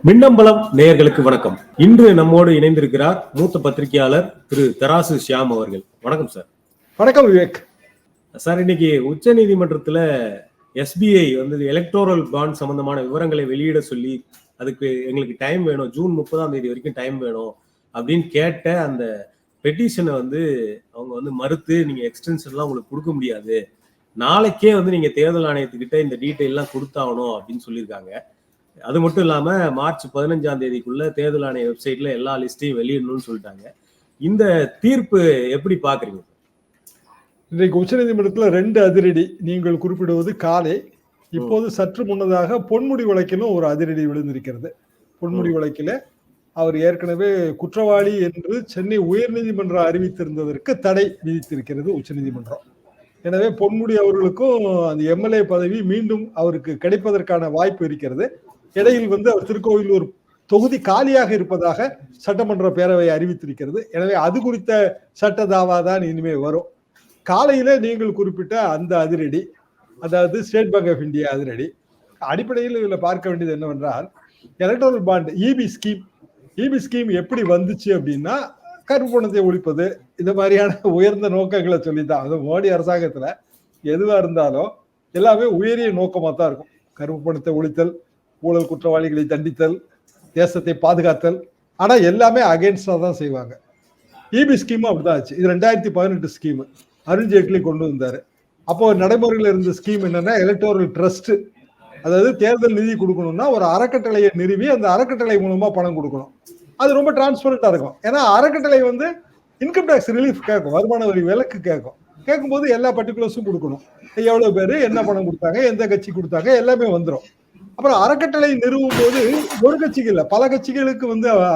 மின்னம்பலம் நேயர்களுக்கு வணக்கம். இன்று நம்மோடு இணைந்திருக்கிறார் மூத்த பத்திரிகையாளர் திரு தராசு ஷியாம் அவர்கள். வணக்கம் சார். வணக்கம் விவேக் சார். இன்னைக்கு உச்ச நீதிமன்றத்துல எஸ்பிஐ எலக்டோரல் பாண்ட் சம்பந்தமான விவரங்களை வெளியிட சொல்லி அதுக்கு எங்களுக்கு டைம் வேணும், ஜூன் 30 வரைக்கும் டைம் வேணும் அப்படின்னு கேட்ட அந்த பெட்டிஷனை அவங்க மறுத்து நீங்க எக்ஸ்டென்ஷன் எல்லாம் உங்களுக்கு கொடுக்க முடியாது, நாளைக்கே நீங்க தேர்தல் ஆணையத்துக்கிட்ட இந்த டீட்டெயில் எல்லாம் கொடுத்தாகணும் அப்படின்னு சொல்லியிருக்காங்க. அது மட்டும் இல்லாம மார்ச் 15 தேர்தல் ஆணைய வெப்சைட்ல எல்லா லிஸ்டையும் வெளியிடணும்னு சொல்லிட்டாங்க. இந்த தீர்ப்பு எப்படி பாக்குறீங்க? இன்றைக்கு உச்ச நீதிமன்றத்தில் 2 அதிரடி. நீங்கள் குறிப்பிடுவது காலை. இப்போது சற்று முன்னதாக பொன்முடி வழக்கிலும் ஒரு அதிரடி விழுந்திருக்கிறது. பொன்முடி வழக்கில அவர் ஏற்கனவே குற்றவாளி என்று சென்னை உயர்நீதிமன்றம் அறிவித்திருந்ததற்கு தடை விதித்திருக்கிறது உச்ச நீதிமன்றம். எனவே பொன்முடி அவர்களுக்கும் அந்த எம்எல்ஏ பதவி மீண்டும் அவருக்கு கிடைப்பதற்கான வாய்ப்பு இருக்கிறது. இடையில் அவர் திருக்கோவிலூர் தொகுதி காலியாக இருப்பதாக சட்டமன்ற பேரவை அறிவித்திருக்கிறது. எனவே அது குறித்த சட்ட தாவாதான் இனிமே வரும். காலையில நீங்கள் குறிப்பிட்ட அந்த அதிரடி, அதாவது ஸ்டேட் பேங்க் ஆஃப் இந்தியா அதிரடி, அடிப்படையில் இதுல பார்க்க வேண்டியது என்னவென்றால், எலக்டோரல் பாண்ட் இபி ஸ்கீம் எப்படி வந்துச்சு அப்படின்னா, கருப்பு பணத்தை ஒழிப்பது, இந்த மாதிரியான உயர்ந்த நோக்கங்களை சொல்லித்தான். அது மோடி அரசாங்கத்துல எதுவா இருந்தாலும் எல்லாமே உயரிய நோக்கமா தான் இருக்கும். கருப்பு பணத்தை ஒழித்தல், ஊழல் குற்றவாளிகளை தண்டித்தல், தேசத்தை பாதுகாத்தல், ஆனா எல்லாமே அகேன்ஸ்டா தான் செய்வாங்க. இபி ஸ்கீம் அப்படிதான் ஆச்சு. இது 2018 ஸ்கீம் அருண்ஜேட்லி கொண்டு வந்தாரு. அப்போ நடைமுறையில் இருந்த ஸ்கீம் என்னன்னா, எலக்டோரல் ட்ரஸ்ட், அதாவது தேர்தல் நிதி கொடுக்கணும்னா ஒரு அறக்கட்டளையை நிறுவி அந்த அறக்கட்டளை மூலமா பணம் கொடுக்கணும். அது ரொம்ப டிரான்ஸ்பரண்டா இருக்கும். ஏன்னா அறக்கட்டளை இன்கம் டேக்ஸ் ரிலீஃப் கேட்கும், வருமான வரி விலக்கு கேட்கும்போது எல்லா பர்டிகுலர்ஸும் கொடுக்கணும். எவ்வளவு பேரு என்ன பணம் கொடுத்தாங்க, எந்த கட்சி கொடுத்தாங்க, எல்லாமே வந்துடும். அப்புறம் அறக்கட்டளை நிறுவும் போது ஒரு கட்சிக்கு இல்ல, பல கட்சிகளுக்கு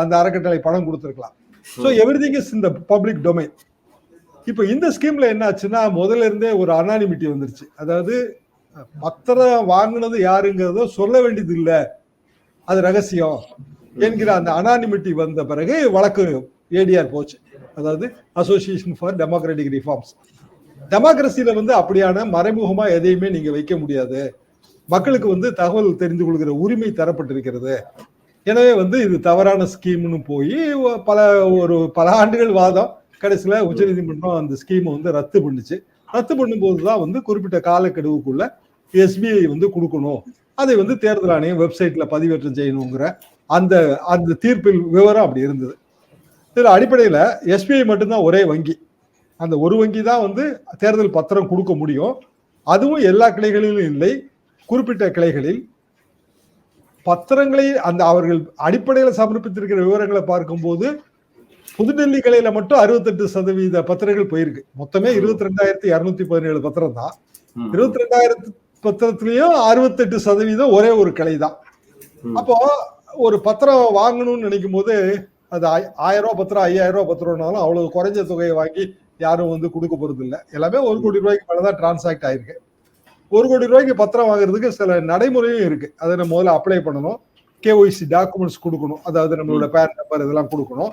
அந்த அறக்கட்டளை பணம் கொடுத்துருக்கலாம். So everything is in the public domain. இப்போ இந்த ஸ்கீம்ல என்ன ஆச்சுன்னா, முதல்ல இருந்தே ஒரு அனானிமிட்டி வந்துருச்சு. அதாவது பத்திரம் வாங்கினது யாருங்கிறத சொல்ல வேண்டியது இல்லை, அது ரகசியம் என்கிற அந்த அனானிமிட்டி வந்த பிறகு வழக்கு ஏடிஆர் போச்சு. அதாவது அசோசியேஷன் ஃபார் டெமோக்ராட்டிக் ரிஃபார்ம்ஸ். டெமோக்ரஸியில அப்படியான மறைமுகமா எதையுமே நீங்க வைக்க முடியாது. மக்களுக்கு தகவல் தெரிந்து கொள்கிற உரிமை தரப்பட்டிருக்கிறது. எனவே இது தவறான ஸ்கீம்னு போய் பல ஆண்டுகள் வாதம், கடைசியில உச்சநீதிமன்றம் அந்த ஸ்கீம் ரத்து பண்ணுச்சு. ரத்து பண்ணும்போதுதான் குறிப்பிட்ட காலக்கெடுவுக்குள்ள எஸ்பிஐ கொடுக்கணும், அதை தேர்தல் ஆணையம் வெப்சைட்ல பதிவேற்றம் செய்யணுங்கிற அந்த தீர்ப்பில் விவரம் அப்படி இருந்தது. இதுல அடிப்படையில எஸ்பிஐ மட்டும்தான் ஒரே வங்கி. அந்த ஒரு வங்கி தான் தேர்தல் பத்திரம் கொடுக்க முடியும். அதுவும் எல்லா கிளைகளிலும் இல்லை, குறிப்பிட்ட கிளைகளில். பத்திரங்களை அவர்கள் அடிப்படையில் சமர்ப்பித்திருக்கிற விவரங்களை பார்க்கும்போது புதுடெல்லி கிளையில மட்டும் 68% பத்திரங்கள் போயிருக்கு. மொத்தமே 22,217 பத்திரம் தான். 22,000 பத்திரத்திலையும் 68% ஒரே ஒரு கிளை தான். அப்போ ஒரு பத்திரம் வாங்கணும்னு நினைக்கும் போது அது 1000 ரூபாய் பத்திரம், 5000 ரூபாய் பத்திரம்னாலும் அவ்வளவு குறைஞ்ச தொகையை வாங்கி யாரும் கொடுக்க போறது இல்லை. எல்லாமே 1 கோடி ரூபாய்க்கு மேலதான் டிரான்சாக்ட் ஆயிருக்கு. 1 கோடி ரூபாய்க்கு பத்திரம் வாங்குறதுக்கு சில நடைமுறையும் இருக்கு. அதை நம்ம முதல்ல அப்ளை பண்ணணும், கேஒய்சி டாக்குமெண்ட்ஸ் கொடுக்கணும், அதாவது நம்மளோட பேன் நம்பர் இதெல்லாம் கொடுக்கணும்.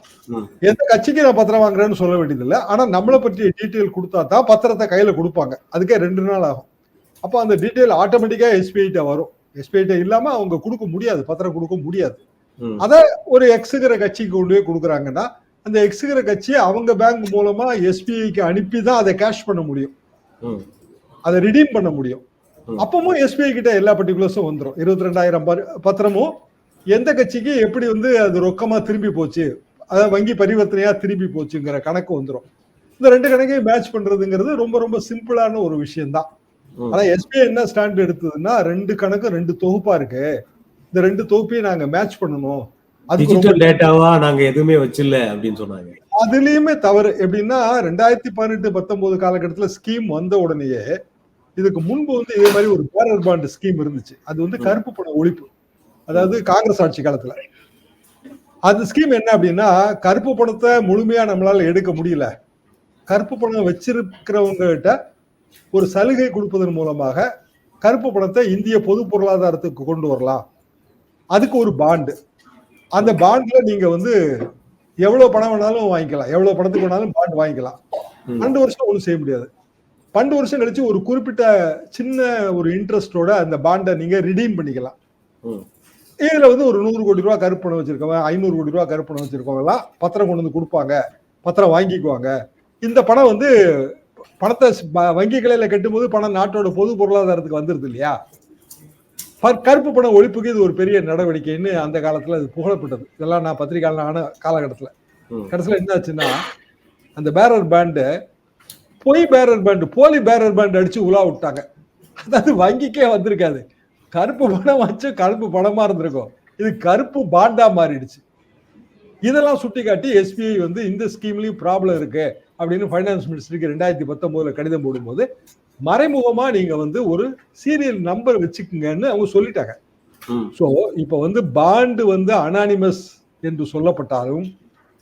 எந்த கட்சிக்கு நான் பத்திரம் வாங்குறேன்னு சொல்ல வேண்டியதில்லை, ஆனா நம்மளை பற்றிய டீட்டெயில் கொடுத்தா தான் பத்திரத்தை கையில கொடுப்பாங்க. அதுக்கே 2 நாள் ஆகும். அப்போ அந்த டீட்டெயில் ஆட்டோமேட்டிக்கா எஸ்பிஐட்ட வரும். எஸ்பிஐட்ட இல்லாம அவங்க கொடுக்க முடியாது, பத்திரம் கொடுக்க முடியாது. அத ஒரு எக்ஸுகிற கட்சிக்கு கொண்டு போய் கொடுக்குறாங்கன்னா, அந்த எக்ஸுகிற கட்சியை அவங்க பேங்க் மூலமா எஸ்பிஐக்கு அனுப்பி தான் அதை கேஷ் பண்ண முடியும், அதை ரிடீம் பண்ண முடியும். அப்பவும் எஸ்பிஐ கிட்ட எல்லா பர்டிகுலர்ஸும் வந்துடும். 22,000 பத்திரமும் எந்த கட்சிக்கு எப்படி அது ரொக்கமா திரும்பி போச்சு, அதாவது வங்கி பரிவர்த்தனையா திரும்பி போச்சுங்கிற கணக்கு வந்துடும். இந்த 2 கணக்கையும் மேட்ச் பண்றதுங்கிறது ரொம்ப ரொம்ப சிம்பிளான ஒரு விஷயம் தான். ஆனா எஸ்பிஐ என்ன ஸ்டாண்ட் எடுத்ததுன்னா, 2 கணக்கு 2 தொகுப்பா இருக்கு, இந்த 2 தொகுப்பையும் நாங்க மேட்ச் பண்ணணும், டிஜிட்டல் டேட்டாவா நாங்க எதுவுமே வச்சில்ல அப்படின்னு சொன்னாங்க. அதுலயுமே தவறு. எப்படின்னா 2018-19 காலகட்டத்துல ஸ்கீம் வந்த உடனேயே, இதுக்கு முன்பு இதே மாதிரி ஒரு பேரர் பாண்ட் ஸ்கீம் இருந்துச்சு. அது கருப்பு பண ஒழிப்பு, அதாவது காங்கிரஸ் ஆட்சி காலத்துல. அந்த ஸ்கீம் என்ன அப்படின்னா, கருப்பு பணத்தை முழுமையா நம்மளால எடுக்க முடியல, கருப்பு பணம் வச்சிருக்கிறவங்க கிட்ட ஒரு சலுகை கொடுப்பதன் மூலமாக கருப்பு பணத்தை இந்திய பொது பொருளாதாரத்துக்கு கொண்டு வரலாம். அதுக்கு ஒரு பாண்டு, அந்த பாண்ட்ல நீங்க எவ்வளவு பணம் வேணாலும் வாங்கிக்கலாம், எவ்வளவு பணத்துக்கு வேணாலும் பாண்ட் வாங்கிக்கலாம். 2 வருஷம் ஒன்றும் செய்ய முடியாது. 2 வருஷம் கழிச்சு ஒரு குறிப்பிட்ட சின்ன ஒரு இன்ட்ரெஸ்டோட அந்த பாண்டை நீங்க ரிடீம் பண்ணிக்கலாம். இதுல வந்து ஒரு 100 கோடி ரூபாய் கருப்பு பணம் வச்சிருக்கவன், 500 கோடி ரூபாய் கருப்பு பணம் வச்சிருக்கவங்க எல்லாம் பத்திரம் கொண்டு வந்து கொடுப்பாங்க, பத்திரம் வாங்கிக்குவாங்க. இந்த பணம் வந்து பணத்தை வங்கி கிளையில கட்டும்போது பணம் நாட்டோட பொது பொருளாதாரத்துக்கு வந்துருது இல்லையா? கருப்பு பணம் ஒழிப்புக்கு இது ஒரு பெரிய நடவடிக்கைன்னு அந்த காலத்துல அது புகழப்பட்டது. இதெல்லாம் நான் பத்திரிகையாளர் ஆன காலகட்டத்துல. கடைசியில என்ன ஆச்சுன்னா, அந்த பேரர் பேண்டு போலி பேரர் பேண்ட் அடிச்சு உலா விட்டாங்க. அதாவது வங்கிக்கே வந்திருக்காது, கருப்பு பணம் வச்சு கருப்பு பணமா இருந்திருக்கும், இது கருப்பு பாண்டா மாறிடுச்சு. இதெல்லாம் சுட்டி காட்டி எஸ்பிஐ வந்து இந்த ஸ்கீம்லயும் ப்ராப்ளம் இருக்கு அப்படின்னு ஃபைனான்ஸ் மினிஸ்டருக்கு 2019 கடிதம் போடும்போது மறைமுகமா நீங்க வந்து ஒரு சீரியல் நம்பர் வச்சுக்குங்கன்னு அவங்க சொல்லிட்டாங்க. சோ இப்ப வந்து பாண்டு வந்து அனானிமஸ் என்று சொல்லப்பட்டாலும்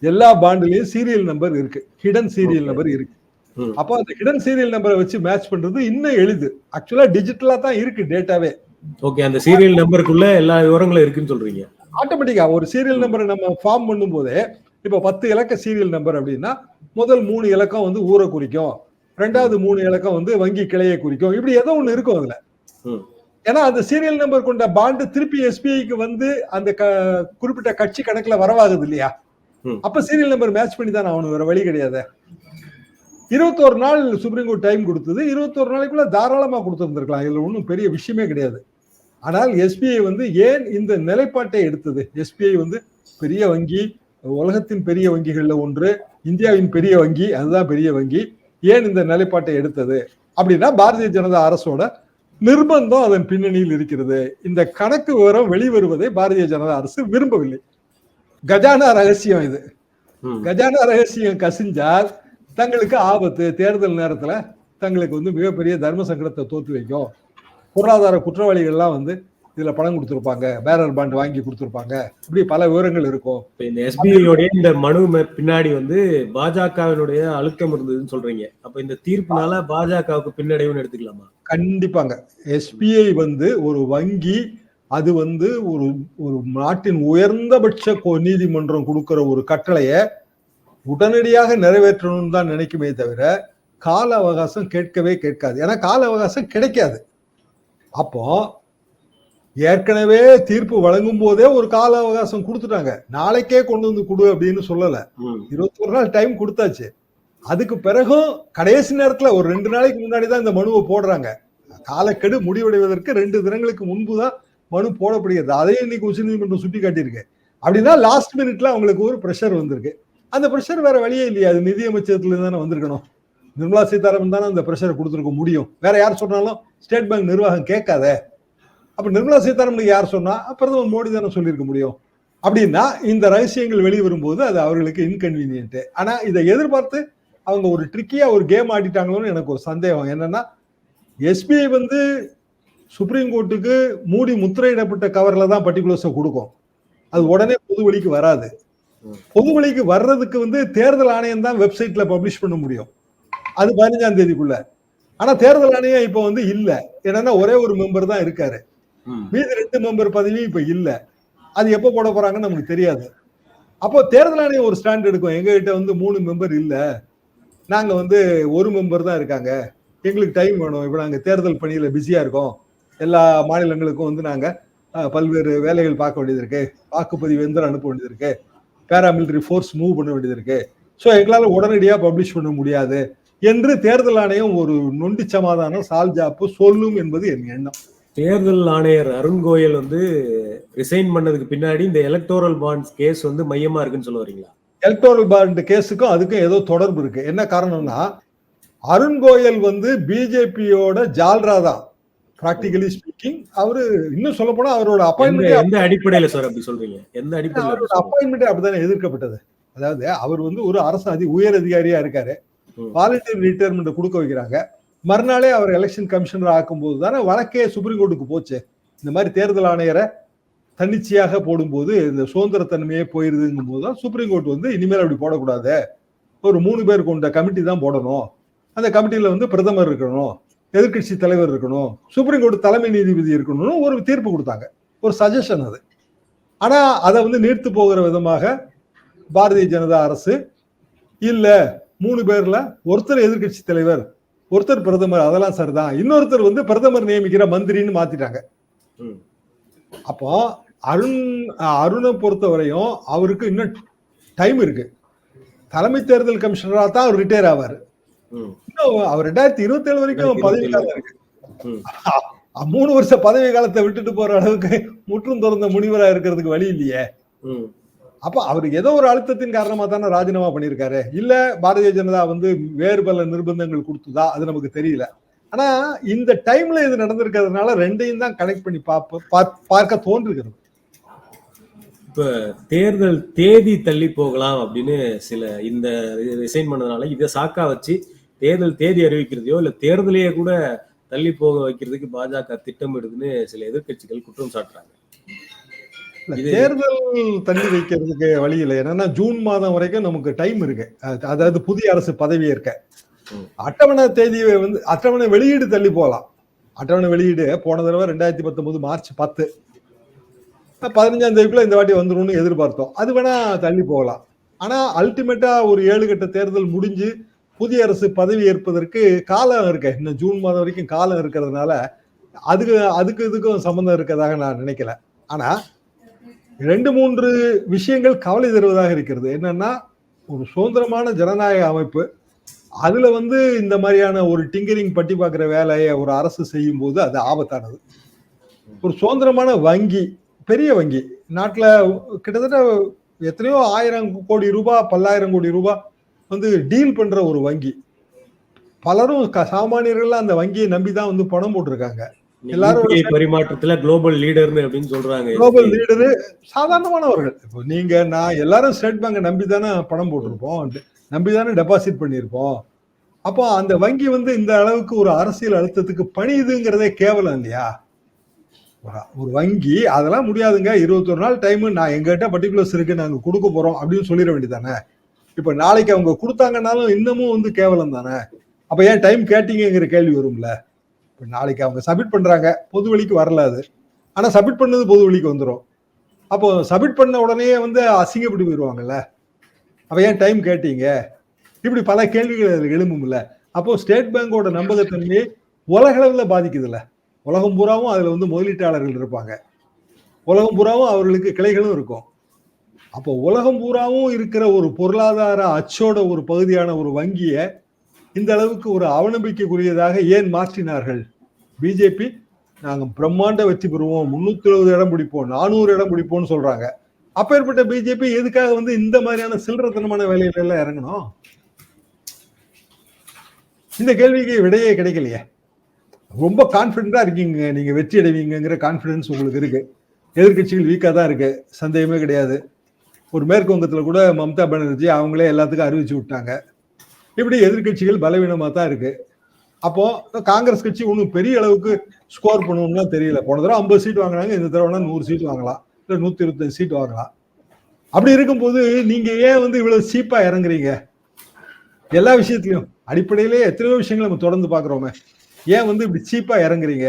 எல்லா பாண்டுலயும் சீரியல் நம்பர் இருக்கு, ஹிடன் சீரியல் நம்பர் இருக்கு. அப்போ அந்த ஹிடன் சீரியல் நம்பரை வச்சு மேட்ச் பண்றது இன்னும் எளிது. ஆக்சுவலா டிஜிட்டலா தான் இருக்கு டேட்டாவே. ஓகே, அந்த சீரியல் நம்பருக்குள்ள எல்லா விவரங்களும் இருக்குன்னு சொல்றீங்க. ஆட்டோமேட்டிக்கா ஒரு சீரியல் நம்பரை நம்ம ஃபார்ம் பண்ணும் போதே, இப்போ 10 இலக்க சீரியல் நம்பர் அப்படின்னா முதல் 3 இலக்கம் வந்து ஊரை குறிக்கும், ரெண்டாவது 3 இலக்கம் வந்து வங்கி கிளையை குறிக்கும், இப்படி ஏதோ ஒண்ணு இருக்கும் அதுல. ஏன்னா அந்த சீரியல் நம்பர் கொண்ட பாண்டு திருப்பி எஸ்பிஐக்கு வந்து அந்த குறிப்பிட்ட கட்சி கணக்குல வரவாகுது இல்லையா? அப்ப சீரியல் நம்பர் மேட்ச் பண்ணி தான் ஆகணும், வேற வழி கிடையாது. 21 நாள் சுப்ரீம் கோர்ட் டைம் கொடுத்தது. 21 நாளைக்குள்ள தாராளமா கொடுத்திருந்திருக்கலாம், இதுல ஒன்றும் பெரிய விஷயமே கிடையாது. ஆனால் எஸ்பிஐ வந்து ஏன் இந்த நிலைப்பாட்டை எடுத்தது? எஸ்பிஐ வந்து பெரிய வங்கி, உலகத்தின் பெரிய வங்கிகள்ல ஒன்று, இந்தியாவின் பெரிய வங்கி, அதுதான் பெரிய வங்கி. ஏன் இந்த நிலைப்பாட்டை எடுத்தது அப்படின்னா, பாரதிய ஜனதா அரசோட நிர்பந்தம் அதன் பின்னணியில் இருக்கிறது. இந்த கணக்கு விவரம் வெளிவருவதை பாரதிய ஜனதா அரசு விரும்பவில்லை. கஜானா ரகசியம் இது. கஜானா ரகசியம் கசிஞ்சால் தங்களுக்கு ஆபத்து. தேர்தல் நேரத்துல தங்களுக்கு வந்து மிகப்பெரிய தர்ம சங்கடத்தை தோத்து வைக்கும். பொருளாதார குற்றவாளிகள்லாம் வந்து இதுல பணம் கொடுத்திருப்பாங்க, பேரர் பாண்ட் வாங்கி கொடுத்திருப்பாங்க, இப்படி பல விவரங்கள் இருக்கும். இந்த எஸ்பிஐயோடைய இந்த மனு பின்னாடி வந்து பாஜகவினுடைய அழுத்தம் இருந்ததுன்னு சொல்றீங்க. அப்ப இந்த தீர்ப்புனால பாஜகவுக்கு பின்னடைவுன்னு எடுத்துக்கலாமா? கண்டிப்பாங்க. எஸ்பிஐ வந்து ஒரு வங்கி, அது வந்து ஒரு ஒரு நாட்டின் உயர்ந்தபட்ச நீதிமன்றம் கொடுக்கிற ஒரு கட்டளைய உடனடியாக நிறைவேற்றணும்னு தான் நினைக்குமே தவிர கால அவகாசம் கேட்கவே கேட்காது. ஏன்னா கால அவகாசம் கிடைக்காது. அப்போ ஏற்கனவே தீர்ப்பு வழங்கும் போதே ஒரு கால அவகாசம் கொடுத்துட்டாங்க, நாளைக்கே கொண்டு வந்து கொடு அப்படின்னு சொல்லல. 21 நாள் டைம் கொடுத்தாச்சு. அதுக்கு பிறகும் கடைசி நேரத்துல ஒரு 2 நாளைக்கு முன்னாடிதான் இந்த மனுவை போடுறாங்க. காலக்கெடு முடிவடைவதற்கு 2 தினங்களுக்கு முன்புதான் மனு போடப்படுகிறது. அதையும் இன்னைக்கு உச்சநீதிமன்றம் சுட்டி காட்டியிருக்கு. அப்படின்னா லாஸ்ட் மினிட்ல அவங்களுக்கு ஒரு பிரஷர் வந்திருக்கு. அந்த பிரஷர் வேற வழியே இல்லையா, அது நிதியமைச்சகத்துல தானே வந்திருக்கணும். நிர்மலா சீதாராமன் தானே அந்த பிரஷரை கொடுத்துருக்க முடியும். வேற யார் சொன்னாலும் ஸ்டேட் பேங்க் நிர்வாகம் கேட்காத. அப்ப நிர்மலா சீதாராமனுக்கு யார் சொன்னா? பிரதமர் மோடி தானே சொல்லியிருக்க முடியும். அப்படின்னா இந்த ரகசியங்கள் வெளிவரும்போது அது அவர்களுக்கு இன்கன்வீனியன்ட். ஆனா இதை எதிர்பார்த்து அவங்க ஒரு ட்ரிக்கியா ஒரு கேம் ஆடிட்டாங்களோன்னு எனக்கு ஒரு சந்தேகம். என்னன்னா, எஸ்பிஐ வந்து சுப்ரீம் கோர்ட்டுக்கு மூடி முத்திரையிடப்பட்ட கவர்ல தான் பர்டிகுலர்ஸை கொடுக்கும். அது உடனே பொது வெளிக்கு வராது. பொது வெளிக்கு வர்றதுக்கு வந்து தேர்தல் ஆணையம் தான் வெப்சைட்ல பப்ளிஷ் பண்ண முடியும், அது 15ஆம் தேதிக்குள்ள. ஆனா தேர்தல் ஆணையம் இப்ப வந்து இல்ல. என்னன்னா ஒரே ஒரு மெம்பர் தான் இருக்காரு, மீதி 2 மெம்பர் பதவியும் இப்ப இல்ல. அது எப்ப போட போறாங்கன்னு நமக்கு தெரியாது. அப்போ தேர்தல் ஆணையம் ஒரு ஸ்டாண்ட் எடுக்கும், எங்க கிட்ட வந்து 3 மெம்பர் இல்ல, நாங்க வந்து 1 மெம்பர் தான் இருக்காங்க, எங்களுக்கு டைம் வேணும், இப்ப நாங்க தேர்தல் பணியில பிஸியா இருக்கோம், எல்லா மாநிலங்களுக்கும் வந்து நாங்க பல்வேறு வேலைகள் பார்க்க வேண்டியது இருக்கு, வாக்குப்பதிவு எந்திரம் அனுப்ப வேண்டியது இருக்கு, பேராமிலிட்டரி ஃபோர்ஸ் மூவ் பண்ண வேண்டியது இருக்கு, ஸோ எங்களால் உடனடியா பப்ளிஷ் பண்ண முடியாது என்று தேர்தல் ஆணையம் ஒரு நொண்டி சமாதானம் சால்ஜாப்பு சொல்லும் என்பது என் எண்ணம். தேர்தல் ஆணையர் அருண் கோயல் வந்து ரிசைன் பண்ணதுக்கு பின்னாடி இந்த எலக்டோரல் பாண்ட்ஸ் கேஸ் வந்து மையமா இருக்குன்னு சொல்ல வரீங்களா? எலக்டோரல் பாண்ட் கேஸுக்கும் அதுக்கும் ஏதோ தொடர்பு இருக்கு. என்ன காரணம்னா, அருண் கோயல் வந்து பிஜேபியோட ஜால்ரா தான், பிராக்டிகலி ஸ்பீக்கிங். அவரு இன்னும் சொல்ல போனா அவரோட அப்பாயின்மெண்ட் எந்த அடிப்படையில சார் அப்படி சொல்றீங்க? எந்த அடிப்படையில அவரோட அப்பாயின்மெண்ட் அப்படித்தானே எதிர்க்கப்பட்டது. அதாவது அவர் வந்து ஒரு அரசு உயர் அதிகாரியா இருக்காரு, வாலண்டியர் ரிட்டையர்மெண்ட் கொடுக்க வைக்கிறாங்க, மறுநாளே அவர் எலெக்ஷன் கமிஷனர் ஆக்கும் போது தானே வழக்கே சுப்ரீம் கோர்ட்டுக்கு போச்சு. இந்த மாதிரி தேர்தல் ஆணையரை தன்னிச்சையாக போடும்போது இந்த சுதந்திரத்தன்மையே போயிருதுங்கும் போது தான் சுப்ரீம் கோர்ட் வந்து இனிமேல் அப்படி போடக்கூடாது, ஒரு 3 பேர் கொண்ட கமிட்டி தான் போடணும், அந்த கமிட்டியில வந்து பிரதமர் இருக்கணும், எதிர்கட்சி தலைவர் இருக்கணும், சுப்ரீம் கோர்ட் தலைமை நீதிபதி இருக்கணும்னு ஒரு தீர்ப்பு கொடுத்தாங்க, ஒரு சஜஷன் அது. ஆனா அதை வந்து நீர்த்து போகிற விதமாக பாரதிய ஜனதா அரசு இல்ல 3 பேர்ல ஒருத்தர் எதிர்கட்சி தலைவர், ஒருத்தர் பிரதமர், அதெல்லாம் சரிதான், இன்னொருத்தர் வந்து பிரதமர் நியமிக்கிற மந்திரின்னு மாத்திட்டாங்க. அப்போ அருணை பொறுத்தவரையும் அவருக்கு இன்னும் டைம் இருக்கு. தலைமை தேர்தல் கமிஷனரா தான் அவர் ரிட்டையர் ஆவாரு. இன்னும் அவர் 2027 வரைக்கும் பதவி காலம் இருக்கு. 3 வருஷ பதவி காலத்தை விட்டுட்டு போற அளவுக்கு முற்றும் துறந்த முனிவரா இருக்கிறதுக்கு வழி இல்லையே. அப்ப அவருக்கு ஏதோ ஒரு அழுத்தத்தின் காரணமா தானே ராஜினாமா பண்ணிருக்காரு. இல்ல பாரதிய ஜனதா வேறு பல நிர்பந்தங்கள் கொடுத்துதா, அது நமக்கு தெரியல. ஆனா இந்த டைம்ல இது நடந்திருக்கிறதுனால ரெண்டையும் தான் கனெக்ட் பண்ணி பார்க்க தோன்றுகிறது. இப்ப தேர்தல் தேதி தள்ளி போகலாம் அப்படின்னு சில இந்த ரிசைன் பண்ணதுனால இதை சாக்கா வச்சு தேர்தல் தேதி அறிவிக்கிறதையோ இல்ல தேர்தலையே கூட தள்ளி போக வைக்கிறதுக்கு பாஜக திட்டமிடுதுன்னு சில எதிர்கட்சிகள் குற்றம் சாட்டுறாங்க. தேர்தல் தள்ளி வைக்கிறதுக்கு வழி இல்லை. என்னன்னா ஜூன் மாதம் வரைக்கும் நமக்கு டைம் இருக்கு. அதாவது புதிய அரசு பதவி ஏற்க அட்டவணை தேதியை அட்டவணை வெளியீடு தள்ளி போகலாம். அட்டவணை வெளியீடு போன தடவை 2019 மார்ச் 10, 15ஆம் தேதிக்குள்ள இந்த வாட்டி வந்துரும்னு எதிர்பார்த்தோம். அது வேணா தள்ளி போகலாம். ஆனா அல்டிமேட்டா ஒரு 7 கட்ட தேர்தல் முடிஞ்சு புதிய அரசு பதவி ஏற்பதற்கு காலம் இருக்கு. இன்னும் ஜூன் மாதம் வரைக்கும் காலம் இருக்கிறதுனால அதுக்கு இதுக்கும் சம்பந்தம் இருக்கதாக நான் நினைக்கல. ஆனா 2-3 விஷயங்கள் கவலை தருவதாக இருக்கிறது. என்னன்னா, ஒரு சுதந்திரமான ஜனநாயக அமைப்பு, அதுல இந்த மாதிரியான ஒரு டிங்கரிங் பட்டி பார்க்கிற வேலையை ஒரு அரசு செய்யும் போது அது ஆபத்தானது. ஒரு சுதந்திரமான வங்கி, பெரிய வங்கி, நாட்டுல கிட்டத்தட்ட எத்தனையோ 1000 கோடி ரூபாய் 10,000 கோடி ரூபாய் டீல் பண்ற ஒரு வங்கி. பலரும் சாமானியர்கள் அந்த வங்கியை நம்பிதான் பணம் போட்டிருக்காங்க. எல்லாரும் பரிமாற்றத்துல குளோபல் லீடர் அப்படின்னு சொல்றாங்க. குளோபல் லீடரு சாதாரணமானவர்கள். இப்போ நீங்க நான் எல்லாரும் ஸ்டேட் பேங்கை நம்பிதானே பணம் போட்டிருப்போம், நம்பிதானே டெபாசிட் பண்ணியிருப்போம். அப்போ அந்த வங்கி இந்த அளவுக்கு ஒரு அரசியல் அழுத்தத்துக்கு பணியுதுங்கிறதே கேவலம் இல்லையா? ஒரு வங்கி அதெல்லாம் முடியாதுங்க, 21 நாள் டைம், நான் எங்கிட்ட பர்டிகுலர்ஸ் இருக்கு, நாங்க கொடுக்க போறோம் அப்படின்னு சொல்லிட வேண்டியதானே. இப்ப நாளைக்கு அவங்க கொடுத்தாங்கன்னாலும் இன்னமும் கேவலம் தானே. அப்ப ஏன் டைம் கேட்டீங்கிற கேள்வி வரும்ல. இப்ப நாளைக்கு அவங்க சப்மிட் பண்றாங்க, பொது வெளிக்கு வரல அது, ஆனா சப்மிட் பண்ணது பொது வெளிக்கு வந்துடும். அப்போ சப்மிட் பண்ண உடனே அசிங்கப்பட்டு போயிடுவாங்கல்ல. அப்ப ஏன் டைம் கேட்டீங்க? இப்படி பல கேள்விகள் எழும்பும்ல. அப்போ ஸ்டேட் பேங்கோட நம்பகத்தன்மையை உலக அளவுல பாதிக்குதுல்ல. உலகம் பூராவும் அதுல முதலீட்டாளர்கள் இருப்பாங்க, உலகம் பூராவும் அவர்களுக்கு கிளைகளும் இருக்கும். அப்போ உலகம் பூராவும் இருக்கிற ஒரு பொருளாதார அச்சோட ஒரு பகுதியான ஒரு வங்கியை இந்த அளவுக்கு ஒரு அவநம்பிக்கைக்குரியதாக ஏன் மாற்றினார்கள்? பிஜேபி நாங்க பிரம்மாண்ட வெற்றி பெறுவோம், 320 இடம் பிடிப்போம், 400 இடம் பிடிப்போம்னு சொல்றாங்க. அப்பேற்பட்ட பிஜேபி எதுக்காக இந்த மாதிரியான சில்லறத்தனமான வேலையில எல்லாம் இறங்கணும்? இந்த கேள்விக்கு விடையே கிடைக்கலையே. ரொம்ப கான்பிடண்டா இருக்கீங்க, நீங்க வெற்றி அடைவீங்கிற கான்பிடன்ஸ் உங்களுக்கு இருக்கு. எதிர்கட்சிகள் வீக்கா தான் இருக்கு, சந்தேகமே கிடையாது. ஒரு மேற்கு வங்கத்துல கூட மம்தா பானர்ஜி அவங்களே எல்லாத்துக்கும் அறிவிச்சு விட்டாங்க. இப்படி எதிர்கட்சிகள் பலவீனமா தான் இருக்கு. அப்போ காங்கிரஸ் கட்சி ஒன்றும் பெரிய அளவுக்கு ஸ்கோர் பண்ணணும்னா தெரியல. போன தடவை 50 சீட் வாங்கினாங்க, இந்த தடவை 100 சீட் வாங்கலாம், இல்லை 125 சீட் வாங்கலாம். அப்படி இருக்கும்போது நீங்க ஏன் இவ்வளவு சீப்பா இறங்குறீங்க? எல்லா விஷயத்திலையும் அடிப்படையிலே எத்தனையோ விஷயங்கள் நம்ம தொடர்ந்து பாக்குறோமே, ஏன் இப்படி சீப்பா இறங்குறீங்க?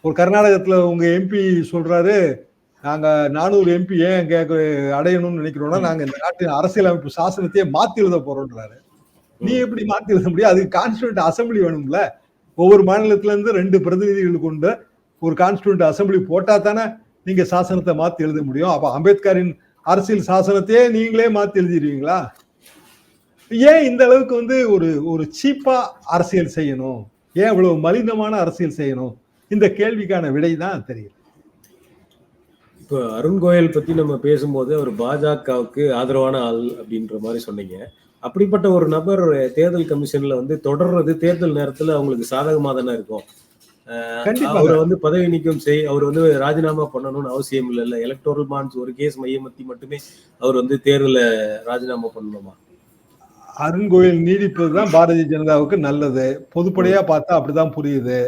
ஒரு கர்நாடகத்துல உங்க எம்பி சொல்றாரு, நாங்க 400 எம்பி ஏன் அடையணும்னு நினைக்கிறோம்னா நாங்க இந்த நாட்டின் அரசியலமைப்பு சாசனத்தையே மாத்தி எழுத போறோம்ன்றாரு. நீ எப்படி மாத்தி எழுத முடியும்? அதுக்கு கான்ஸ்டிடியூண்ட் அசம்பிளி வேணும்ல. ஒவ்வொரு மாநிலத்துல இருந்து 2 பிரதிநிதிகள் கொண்டு ஒரு கான்ஸ்டிடியூண்ட் அசம்பிளி போட்டா தானே நீங்க சாசனத்தை மாத்தி எழுத முடியும். அப்ப அம்பேத்கரின் அரசியல் சாசனத்தையே நீங்களே மாத்தி எழுதிடுவீங்களா? ஏன் இந்த அளவுக்கு ஒரு சீப்பா அரசியல் செய்யணும்? ஏன் இவ்வளவு மலினமான அரசியல் செய்யணும்? இந்த கேள்விக்கான விடை தான் தெரியல. இப்போ அருண் கோயல் பத்தி நம்ம பேசும்போது அவர் பாஜகவுக்கு ஆதரவான ஆள் அப்படின்ற மாதிரி சொன்னீங்க. அப்படிப்பட்ட ஒரு நபர் தேர்தல் கமிஷன்ல தொடர்றது தேர்தல் நேரத்துல அவங்களுக்கு சாதகமா தானே இருக்கும். அவரை பதவி நீக்கம் அவர் ராஜினாமா பண்ணணும்னு அவசியம் இல்ல. எலக்டோரல் பாண்ட்ஸ் ஒரு கேஸ் மையமத்தி மட்டுமே அவர் தேர்தல ராஜினாமா பண்ணணுமா? அருண் கோயல் நீடிப்பதுதான் பாரதிய ஜனதாவுக்கு நல்லது. பொதுப்படையா பார்த்தா அப்படிதான் புரியுது.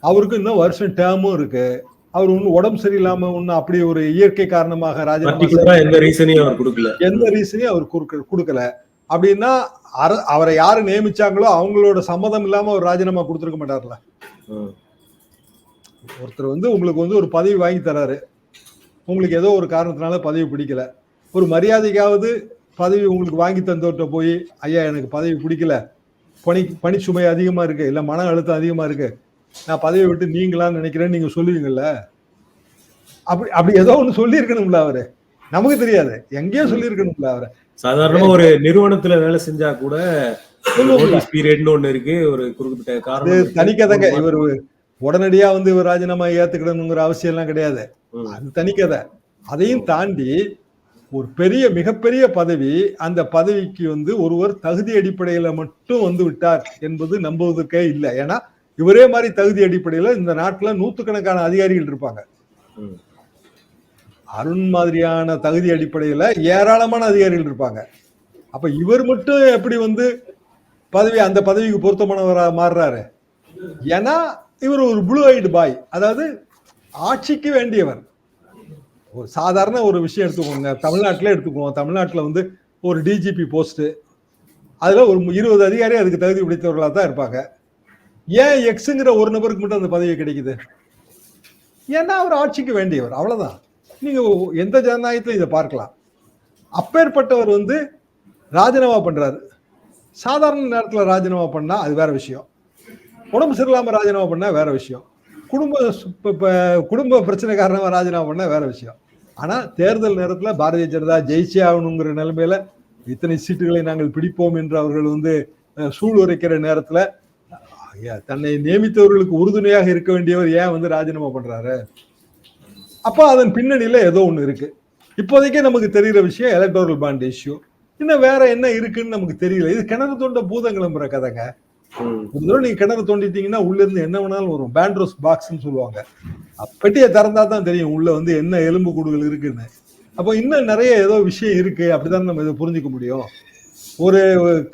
அவருக்கு இன்னும் வருஷம் டேர்மும் இருக்கு. அவர் ஒன்னும் உடம்பு சரியில்லாம ஒன்னும் அப்படி ஒரு இயற்கை காரணமாக ராஜினாமா எந்த ரீசனையும் அவர் கொடுக்கல. அப்படின்னா அவரை யாரு நியமிச்சாங்களோ அவங்களோட சம்மதம் இல்லாம ஒரு ராஜினாமா கொடுத்துருக்க மாட்டார்ல. ஒருத்தர் உங்களுக்கு ஒரு பதவி வாங்கி தராரு, உங்களுக்கு ஏதோ ஒரு காரணத்தினால பதவி பிடிக்கல, ஒரு மரியாதைக்காவது பதவி உங்களுக்கு வாங்கி தந்தவர்கிட்ட போய், ஐயா எனக்கு பதவி பிடிக்கல, பணி சுமை அதிகமா இருக்கு, இல்ல மன அழுத்தம் அதிகமா இருக்கு, நான் பதவியை விட்டு நீங்களான்னு நினைக்கிறேன்னு நீங்க சொல்லுவீங்கல்ல. அப்படி அப்படி ஏதோ ஒண்ணு சொல்லி இருக்கணும்ல அவரு, நமக்கு தெரியாது, எங்கேயோ சொல்லி இருக்கணும்ல அவரு. சாதாரணமா ஒரு நிறுவனத்துல வேலை செஞ்சா கூட நோட்டீஸ் பீரியட்னு ஒண்ணு இருக்கு, ஒரு குறிப்பிட்ட காரணம் தனிக்கதைங்க. இவர் உடனடியா வந்து இவர் ராஜினாமா ஏத்துக்கிடணுங்கிற அவசியம் எல்லாம் கிடையாது, அது தனிக்கதை. அதையும் தாண்டி ஒரு பெரிய மிகப்பெரிய பதவி, அந்த பதவிக்கு வந்து ஒருவர் தகுதி அடிப்படையில மட்டும் வந்து விட்டார் என்பது நம்புவதற்கே இல்லை. ஏன்னா இவரே மாதிரி தகுதி அடிப்படையில இந்த நாட்டுல நூற்றுக்கணக்கான அதிகாரிகள் இருப்பாங்க. அருண் மாதிரியான தகுதி அடிப்படையில ஏராளமான அதிகாரிகள் இருப்பாங்க. அப்ப இவர் மட்டும் எப்படி வந்து அந்த பதவிக்கு பொருத்தமானவரா மாறுறாரு? ஏன்னா இவர் ஒரு ப்ளூ ஐடு பாய், அதாவது ஆட்சிக்கு வேண்டியவர். ஒரு சாதாரண ஒரு விஷயம் எடுத்துக்கோங்க, தமிழ்நாட்டிலே எடுத்துக்குவோம். தமிழ்நாட்டில் வந்து ஒரு டிஜிபி போஸ்ட், அதுல ஒரு 20 அதிகாரி அதுக்கு தகுதி படைத்தவர்களாக தான் இருப்பாங்க. ஏன் எக்ஸுங்கிற ஒரு நபருக்கு மட்டும் அந்த பதவி கிடைக்குது? ஏன்னா அவர் ஆட்சிக்கு வேண்டியவர், அவ்வளவுதான். நீங்க எந்த ஜனநாயகத்திலும் இதை பார்க்கலாம். அப்பேற்பட்டவர் வந்து ராஜினாமா பண்றாரு. சாதாரண நேரத்தில் ராஜினாமா பண்ணா அது வேற விஷயம், உடம்பு சரியில்லாம ராஜினாமா பண்ணா வேற விஷயம், குடும்ப பிரச்சனை காரணமா ராஜினாமா பண்ணா வேற விஷயம். ஆனா தேர்தல் நேரத்துல பாரதிய ஜனதா ஜெயிச்சே ஆகணுங்கிற நிலைமையில இத்தனை சீட்டுகளை நாங்கள் பிடிப்போம் என்று அவர்கள் வந்து சூழ் உரைக்கிற நேரத்துல தன்னை நியமித்தவர்களுக்கு உறுதுணையாக இருக்க வேண்டியவர் ஏன் வந்து ராஜினாமா பண்றாரு? அப்ப அதன் பின்னணியில ஏதோ ஒண்ணு இருக்கு. இப்போதைக்கே நமக்கு தெரிகிற விஷயம் எலக்டோரல் பாண்ட் இஷ்யூ. இன்னும் வேற என்ன இருக்குன்னு நமக்கு தெரியல. இது கிணறு தோண்ட பூதங்கிளம்புற கதைங்க. ஒரு தடவை நீங்க கிணறு தோண்டிட்டீங்கன்னா உள்ள இருந்து என்ன வேணாலும் வரும். பேண்ட்ரோஸ் பாக்ஸ்ன்னு சொல்லுவாங்க. பெட்டியை திறந்தா தான் தெரியும் உள்ள வந்து என்ன எலும்பு கூடுகள் இருக்குன்னு. அப்போ இன்னும் நிறைய ஏதோ விஷயம் இருக்கு, அப்படிதான் நம்ம இதை புரிஞ்சுக்க முடியும். ஒரு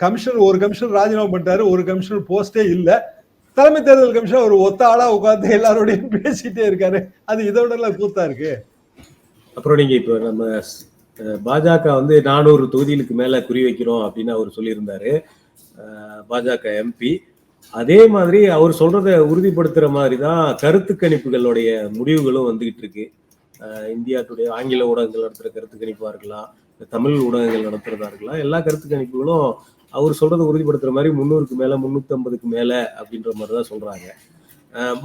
கமிஷனர் ராஜினாமா பண்ணிட்டாரு, ஒரு கமிஷனர் போஸ்டே இல்ல, தலைமை தேர்தல் கமிஷனர் ஒரு ஒத்த ஆளா உட்கார்ந்து எல்லாரோடையும் பேசிட்டே இருக்காரு. அது இதோட எல்லாம் கூத்தா இருக்கு. அப்புறம் நீங்க இப்ப நம்ம பாஜக வந்து 400 தொகுதிகளுக்கு மேல குறி வைக்கிறோம் அப்படின்னு அவர் சொல்லியிருந்தாரு, பாஜக எம்பி. அதே மாதிரி அவர் சொல்றதை உறுதிப்படுத்துற மாதிரி தான் கருத்து கணிப்புகளுடைய முடிவுகளும் வந்துகிட்டு இருக்கு. இந்தியா டுடே, ஆங்கில ஊடகங்கள் நடத்துற கருத்து கணிப்பா இருக்கலாம், தமிழ் ஊடகங்கள் நடத்துறதா இருக்கலாம், எல்லா கருத்து கணிப்புகளும் அவர் சொல்றதை உறுதிப்படுத்துற மாதிரி 300க்கு மேல 350க்கு மேல அப்படின்ற மாதிரி தான் சொல்றாங்க.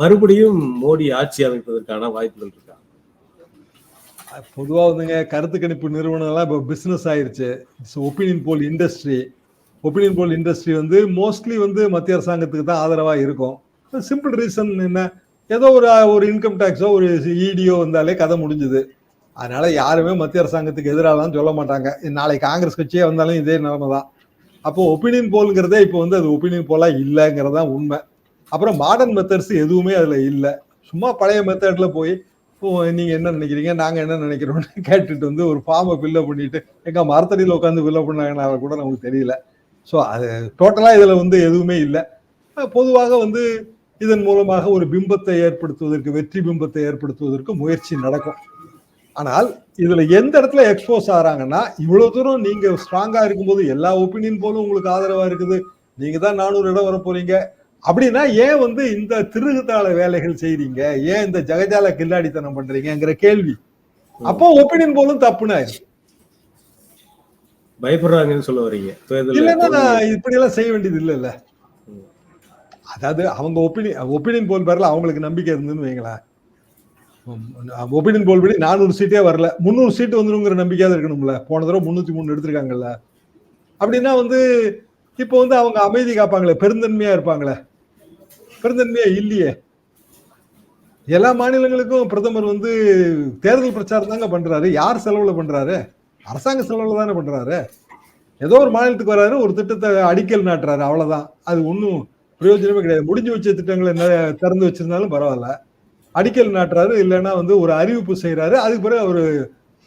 மறுபடியும் மோடி ஆட்சி அமைப்பதற்கான வாய்ப்புகள் இருக்கா? பொதுவா வந்துங்க கருத்து கணிப்பு நிறுவனம்லாம் இப்போ பிசினஸ் ஆயிருச்சு. ஒப்பீனியன் போல் இண்டஸ்ட்ரி வந்து மோஸ்ட்லி வந்து மத்திய அரசாங்கத்துக்கு தான் ஆதரவா இருக்கும். சிம்பிள் ரீசன் என்ன, ஏதோ ஒரு இன்கம் டாக்ஸோ ஒரு இடியோ வந்தாலே கதை முடிஞ்சுது. அதனால யாருமே மத்திய அரசாங்கத்துக்கு எதிராக சொல்ல மாட்டாங்க. நாளைக்கு காங்கிரஸ் கட்சியே வந்தாலும் இதே நிலைமை தான். அப்போ ஒப்பீனியன் போல்ங்கிறதே இப்போ வந்து அது ஒப்பீனியன் போலா இல்லைங்கிறதா உண்மை. அப்புறம் மாடர்ன் மெத்தட்ஸ் எதுவுமே அதுல இல்லை. சும்மா பழைய மெத்தட்ல போய் நீங்க என்ன நினைக்கிறீங்க, நாங்க என்ன நினைக்கிறோம்னு கேட்டுட்டு வந்து ஒரு ஃபார்மை ஃபில்அப் பண்ணிட்டு எங்க மரத்தடியில் உட்காந்து ஃபில்அப் பண்ணாங்கன்னா கூட நமக்கு தெரியல. ஸோ அது டோட்டலா இதுல வந்து எதுவுமே இல்லை. பொதுவாக வந்து இதன் மூலமாக ஒரு பிம்பத்தை ஏற்படுத்துவதற்கு, வெற்றி பிம்பத்தை ஏற்படுத்துவதற்கு முயற்சி நடக்கும். ஆனால் இதுல எந்த இடத்துல எக்ஸ்போஸ் ஆறாங்கன்னா, இவ்வளவு தூரம் நீங்க ஸ்ட்ராங்கா இருக்கும்போது எல்லா ஒப்பீனியன் போலும் உங்களுக்கு ஆதரவா இருக்குது, நீங்க தான் 400 இடம் வர போறீங்க அப்படின்னா ஏன் வந்து இந்த திருகுதாள வேலைகள் செய்றீங்க, ஏன் இந்த ஜகஜால கில்லாடித்தனம் பண்றீங்கிற கேள்வி. அப்போ ஒப்பீனியன் போலும் தப்புனா பயப்படுறாங்கன்னு சொல்ல வரீங்க? இல்லைன்னா இப்படி எல்லாம் செய்ய வேண்டியது இல்லைல்ல. அதாவது அவங்க ஒப்பீனியன் போல் பேர்ல அவங்களுக்கு நம்பிக்கை இருந்துன்னு வைங்களேன். ஒப்பீனியன் போல் படி 400 சீட்டே வரல, 300 சீட்டு வந்துருங்கிற நம்பிக்கையாவது இருக்கணும்ல. போன தடவை 303 எடுத்திருக்காங்கல்ல. அப்படின்னா வந்து இப்போ வந்து அவங்க அமைதி காப்பாங்களே, பெருந்தன்மையா இருப்பாங்களே. பெருந்தன்மையா இல்லையே. எல்லா மாநிலங்களுக்கும் பிரதமர் வந்து தேர்தல் பிரச்சாரம் தாங்க பண்றாரு. யார் செலவுல பண்றாரு? அரசாங்க செலவுல தானே பண்றாரு. ஏதோ ஒரு மாநிலத்துக்கு வர்றாரு, ஒரு திட்டத்தை அடிக்கல் நாட்டுறாரு, அவ்வளவுதான். அது ஒன்றும் பிரயோஜனமே கிடையாது. முடிஞ்சு வச்ச திட்டங்களை திறந்து வச்சிருந்தாலும் பரவாயில்ல, அடிக்கல் நாட்டுறாரு. இல்லைன்னா வந்து ஒரு அறிவிப்பு செய்யறாரு, அதுக்கு பிறகு அவரு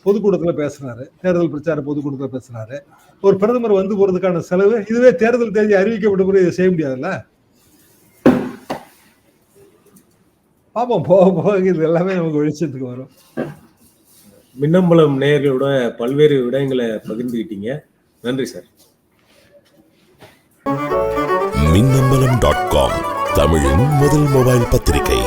பொதுக்கூட்டத்துல பேசுறாரு, தேர்தல் பிரச்சார பொதுக்கூட்டத்துல பேசுறாரு. ஒரு பிரதமர் வந்து போறதுக்கான செலவு இதுவே தேர்தல் தேதி அறிவிக்கப்பட்ட பிறகு இதை செய்ய முடியாதுல்ல. பாப்போம், போக போக இது எல்லாமே நமக்கு வெளிச்சத்துக்கு வரும். மின்னம்பலம் நேயர்களோட பல்வேறு விடயங்களை பகிர்ந்துக்கிட்டீங்க. நன்றி சார். மின்னம்பலம்.com தமிழின் முதல் மொபைல் பத்திரிகை.